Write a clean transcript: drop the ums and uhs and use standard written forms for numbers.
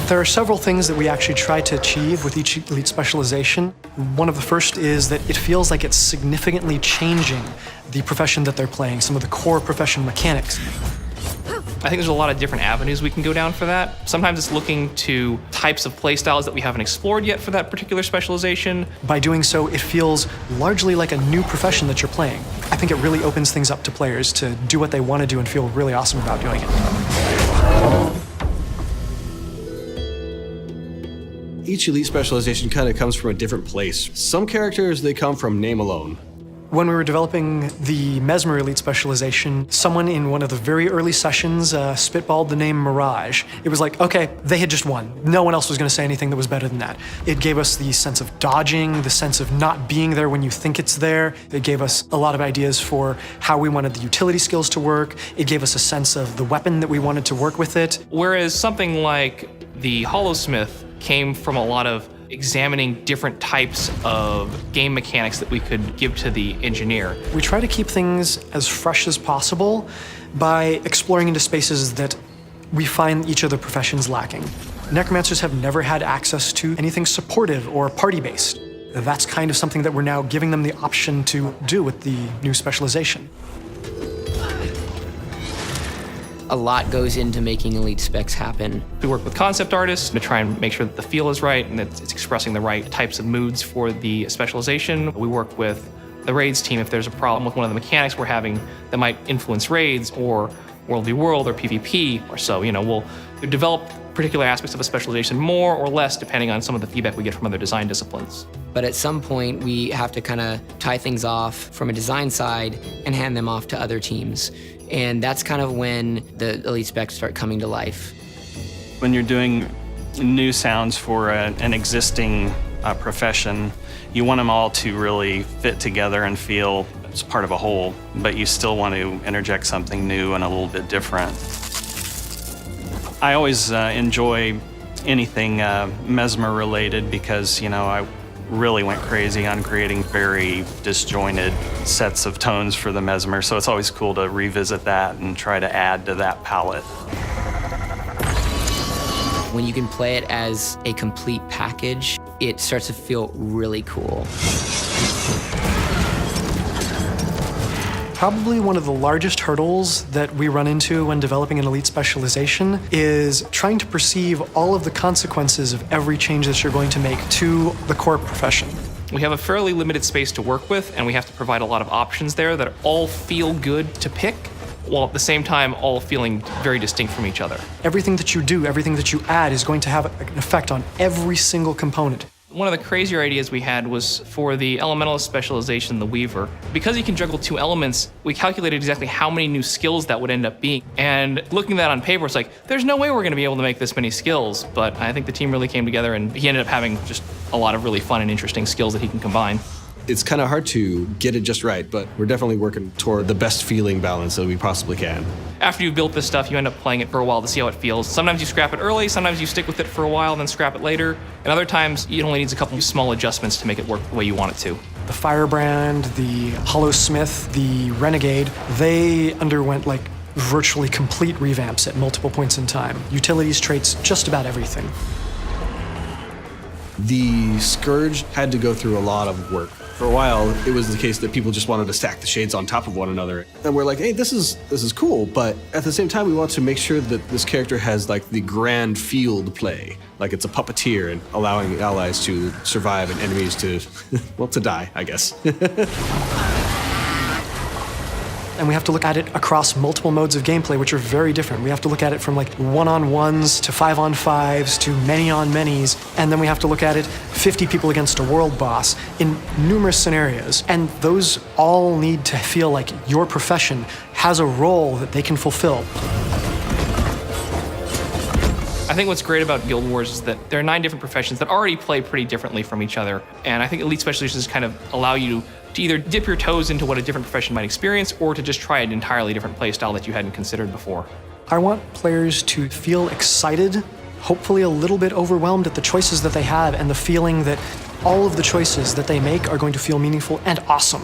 There are several things that we actually try to achieve with each elite specialization. One of the first is that it feels like it's significantly changing the profession that they're playing, some of the core profession mechanics. I think there's a lot of different avenues we can go down for that. Sometimes it's looking to types of play styles that we haven't explored yet for that particular specialization. By doing so, it feels largely like a new profession that you're playing. I think it really opens things up to players to do what they want to do and feel really awesome about doing it. Each elite specialization kind of comes from a different place. Some characters, they come from name alone. When we were developing the Mesmer Elite Specialization, someone in one of the very early sessions spitballed the name Mirage. It was like, okay, they had just won. No one else was going to say anything that was better than that. It gave us the sense of dodging, the sense of not being there when you think it's there. It gave us a lot of ideas for how we wanted the utility skills to work. It gave us a sense of the weapon that we wanted to work with it. Whereas something like the Hollowsmith came from a lot of examining different types of game mechanics that we could give to the engineer. We try to keep things as fresh as possible by exploring into spaces that we find each of the professions lacking. Necromancers have never had access to anything supportive or party-based. That's kind of something that we're now giving them the option to do with the new specialization. A lot goes into making elite specs happen. We work with concept artists to try and make sure that the feel is right and that it's expressing the right types of moods for the specialization. We work with the raids team if there's a problem with one of the mechanics we're having that might influence raids or World v World or PvP or so. We'll develop particular aspects of a specialization more or less depending on some of the feedback we get from other design disciplines. But at some point, we have to kind of tie things off from a design side and hand them off to other teams. And that's kind of when the elite specs start coming to life. When you're doing new sounds for an existing profession, you want them all to really fit together and feel it's part of a whole, but you still want to interject something new and a little bit different. I always enjoy anything Mesmer related because, I really went crazy on creating very disjointed sets of tones for the Mesmer, so it's always cool to revisit that and try to add to that palette. When you can play it as a complete package, it starts to feel really cool. Probably one of the largest hurdles that we run into when developing an elite specialization is trying to perceive all of the consequences of every change that you're going to make to the core profession. We have a fairly limited space to work with, and we have to provide a lot of options there that all feel good to pick, while at the same time all feeling very distinct from each other. Everything that you do, everything that you add is going to have an effect on every single component. One of the crazier ideas we had was for the elementalist specialization, the Weaver. Because he can juggle two elements, we calculated exactly how many new skills that would end up being. And looking at that on paper, it's like, there's no way we're gonna be able to make this many skills, but I think the team really came together and he ended up having just a lot of really fun and interesting skills that he can combine. It's kind of hard to get it just right, but we're definitely working toward the best feeling balance that we possibly can. After you've built this stuff, you end up playing it for a while to see how it feels. Sometimes you scrap it early, sometimes you stick with it for a while and then scrap it later. And other times, it only needs a couple of small adjustments to make it work the way you want it to. The Firebrand, the Hollowsmith, the Renegade, they underwent like virtually complete revamps at multiple points in time. Utilities, traits, just about everything. The Scourge had to go through a lot of work. For a while, it was the case that people just wanted to stack the shades on top of one another. And we're like, hey, this is cool, but at the same time, we want to make sure that this character has like the grand field play. Like it's a puppeteer and allowing allies to survive and enemies to, well, to die, I guess. And we have to look at it across multiple modes of gameplay, which are very different. We have to look at it from like 1-on-1s to 5-on-5s to many-on-manys, and then we have to look at it 50 people against a world boss in numerous scenarios. And those all need to feel like your profession has a role that they can fulfill. I think what's great about Guild Wars is that there are 9 different professions that already play pretty differently from each other. And I think elite specializations kind of allow you to either dip your toes into what a different profession might experience or to just try an entirely different play style that you hadn't considered before. I want players to feel excited, hopefully a little bit overwhelmed at the choices that they have and the feeling that all of the choices that they make are going to feel meaningful and awesome.